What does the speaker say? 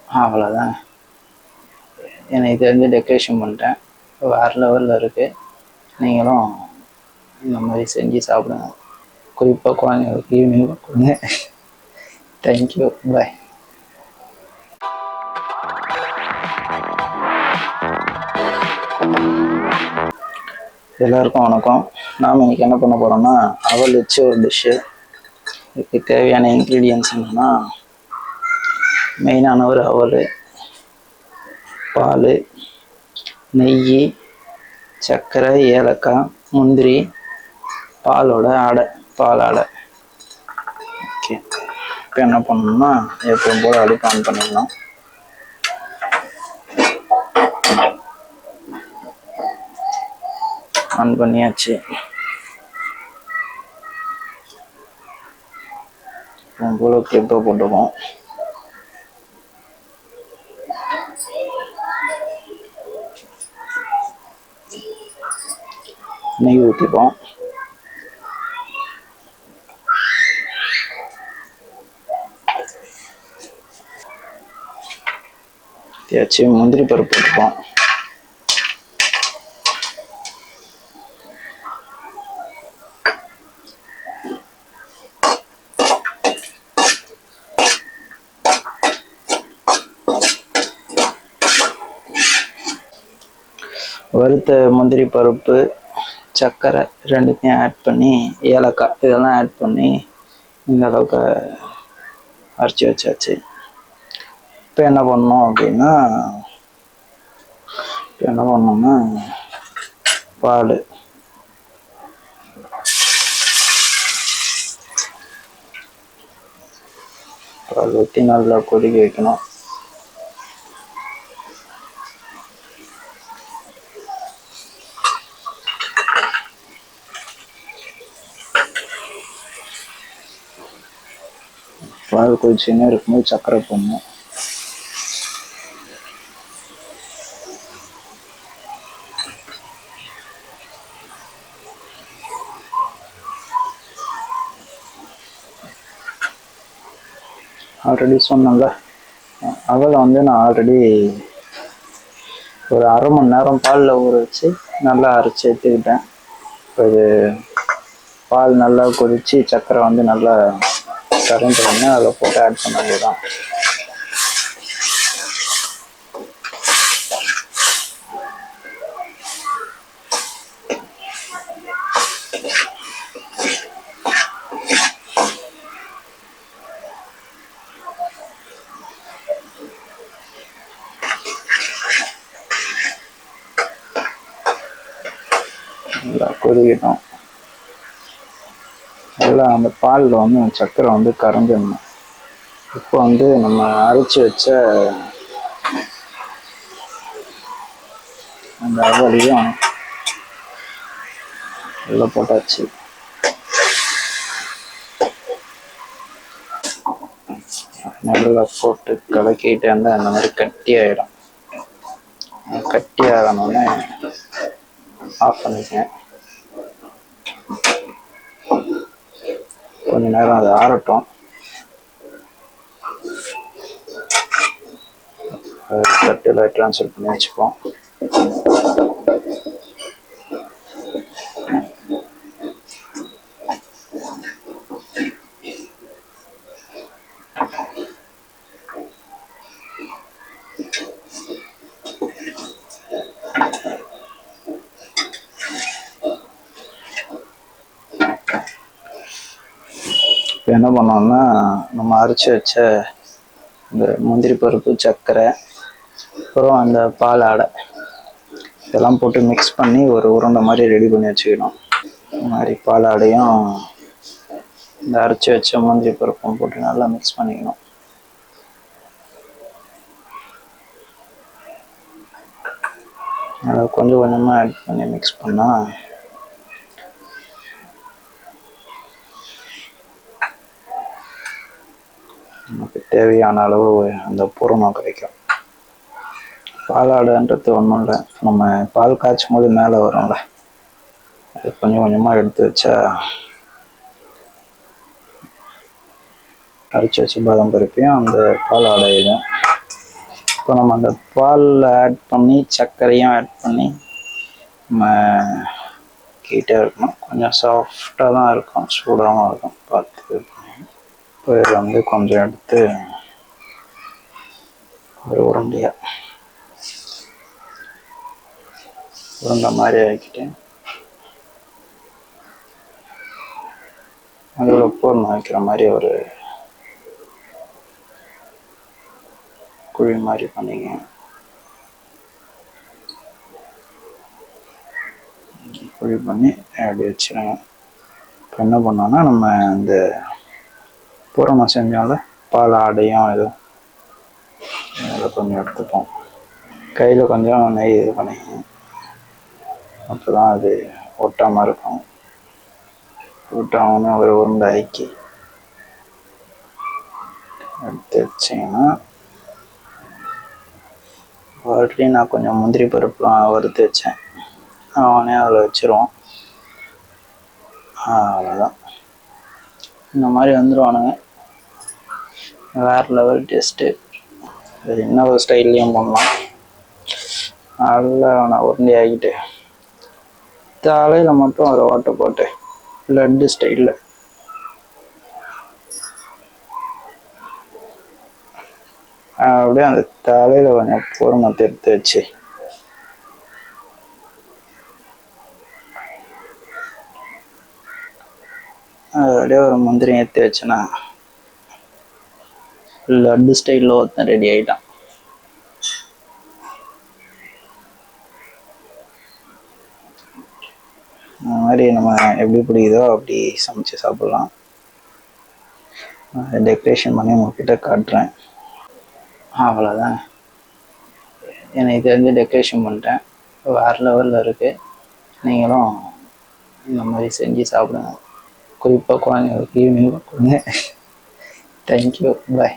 அவ்வளோதான். எனக்கு தெரிஞ்சு டெக்கரேஷன் பண்ணிட்டேன். வேறு லெவலில் இருக்குது. நீங்களும் இந்த மாதிரி செஞ்சு சாப்பிடுங்க. குறிப்பாக குழந்தைங்களுக்கு ஈவினிங் கொடுங்க. தேங்க்யூ, பாய். எல்லாருக்கும் வணக்கம். நாம் இன்றைக்கி என்ன பண்ண போகிறோம்னா, அவல் வச்சு ஒரு டிஷ்ஷு. இதுக்கு தேவையான இன்க்ரீடியன்ஸ் என்னென்னா, மெயினான ஒரு அவல், பால், நெய், சர்க்கரை, ஏலக்காய், முந்திரி, பாலோட ஆடை, பால் ஆடை. ஓகே, இப்போ என்ன பண்ணணும்னா, எப்பவும் போல் அடுப்பு ஆன் பண்ணிடணும். ஆன் பண்ணியாச்சு. எப்பவும் போல் கிளிப்பை போட்டுப்போம். நெய் ஊற்றிப்போம். தேய்ச்சி முந்திரி பருப்பு போட்டுப்போம். வறுத்த முந்திரி பருப்பு, சர்க்கரை ரெண்டுத்தையும் ஆட் பண்ணி, ஏலக்காய் இதெல்லாம் ஆட் பண்ணி இந்த அளவுக்கு அரைச்சி வச்சாச்சு. இப்போ என்ன பண்ணணும் அப்படின்னா, பால் ஊற்றி நல்லா கொதிக்க வைக்கணும். பால் கொதிச்சுன்னே இருக்கும்போது சர்க்கரை போடணும். ஆல்ரெடி சொன்னேன்ல, அவலை நான் ஆல்ரெடி ஒரு அரை மணி நேரம் பாலில் ஊற வச்சு நல்லா அரைச்சி எடுத்துக்கிட்டேன். இப்போ இது பால் நல்லா கொதித்து சர்க்கரை நல்லா கரைஞ்ச உடனே அதில் போட்டு ஆட் பண்ண வேண்டியதான். நல்லா கொதிக்கட்டும். நல்லா அந்த பாலில் சர்க்கரை கரைஞ்சிடணும். இப்போ நம்ம அரைச்சி வச்ச அந்த அவலையும் நல்லா போட்டாச்சு. நல்லா போட்டு கலக்கிட்டு அந்த மாதிரி கட்டியாயிடும். கட்டி ஆகணும்னு ஆஃப் பண்ணிக்கேன். கொஞ்ச நேரம் அது ஆறட்டும். தட்டில் ட்ரான்ஸ்ஃபர் பண்ணி வச்சுப்போம். இப்போ என்ன பண்ணோம்னா, நம்ம அரைச்சி வச்ச இந்த முந்திரி பருப்பு, சர்க்கரை, அப்புறம் அந்த பால் ஆடை இதெல்லாம் போட்டு மிக்ஸ் பண்ணி ஒரு உருண்டை மாதிரி ரெடி பண்ணி வச்சுக்கணும். இந்த மாதிரி பால் ஆடையும் இந்த அரைச்சி வச்ச முந்திரி பருப்பும் போட்டு நல்லா மிக்ஸ் பண்ணிக்கணும். அதை கொஞ்சம் கொஞ்சமாக ஆட் பண்ணி மிக்ஸ் பண்ணால் நமக்கு தேவையான அளவு அந்த பூரணம் கிடைக்கும். பாலாடைன்றது ஒன்றும் இல்லை, நம்ம பால் காய்ச்சும் போது மேலே வரும்ல, அது கொஞ்சம் கொஞ்சமாக எடுத்து வச்சா அரைச்சி வச்சு பாதாம் பருப்பையும் அந்த பால் ஆடையும் இப்போ நம்ம அந்த பாலில் ஆட் பண்ணி சர்க்கரையும் ஆட் பண்ணி நம்ம கிட்டே இருக்கணும். கொஞ்சம் சாஃப்டாக தான் இருக்கும், சூடாகவும் இருக்கும், பார்த்து. இப்போ இதில் வந்து கொஞ்சம் எடுத்து ஒரு உருண்டை மாதிரி ஆக்கிட்டு அதில் பூர்ணம் வைக்கிற மாதிரி ஒரு குழி மாதிரி பண்ணிங்க. குழி பண்ணி அப்படி வச்சுருங்க. இப்போ என்ன பண்ணோன்னா நம்ம இந்த பூரணம் செஞ்சோம்ல பால் ஆடையும் இதுவும் அதில் கொஞ்சம் எடுத்துப்போம். கையில் கொஞ்சம் நெய் இது பண்ணிக்கணும். அப்போ தான் அது ஒட்டாமல் இருக்கும். ஒட்டாமல் ஒரு உருண்டை ஆக்கி எடுத்து வச்சிங்கன்னா, ஆல்ரெடி நான் கொஞ்சம் முந்திரி பருப்புலாம் வறுத்து வச்சேன், அவனே அதில் வச்சிருவோம். அவ்வளோதான். இந்த மாதிரி வந்துடுவானுங்க. வேறு லெவல் டேஸ்ட்டு. அது இன்னொரு ஸ்டைல்லையும் பண்ணலாம். நல்லா அவனை உருண்டை ஆகிட்டு தலையில் மட்டும் ஒரு ஓட்டை போட்டு லட்டு ஸ்டைலில் அப்படியே அந்த தலையில் கொஞ்சம் பூரணத்தை எடுத்து வச்சு அப்படியே ஒரு முந்திரி ஏற்றி வச்சேன்னா லட்டு ஸ்டைலில் ஒருத்தன் ரெடி ஆகிட்டான். அந்த மாதிரி நம்ம எப்படி பிடிக்குதோ அப்படி சமைச்சு சாப்பிட்லாம். டெக்கரேஷன் பண்ணி உங்ககிட்ட காட்டுறேன். அவ்வளோதான். எனக்கு தெரிஞ்சு டெக்கரேஷன் பண்ணிட்டேன். வேறு லெவலில் இருக்குது. நீங்களும் இந்த மாதிரி செஞ்சு சாப்பிடுங்க. குறிப்பாக குழந்தைங்களுக்கு ஈவினிங் கொடுங்க. தேங்க்யூ, பாய்.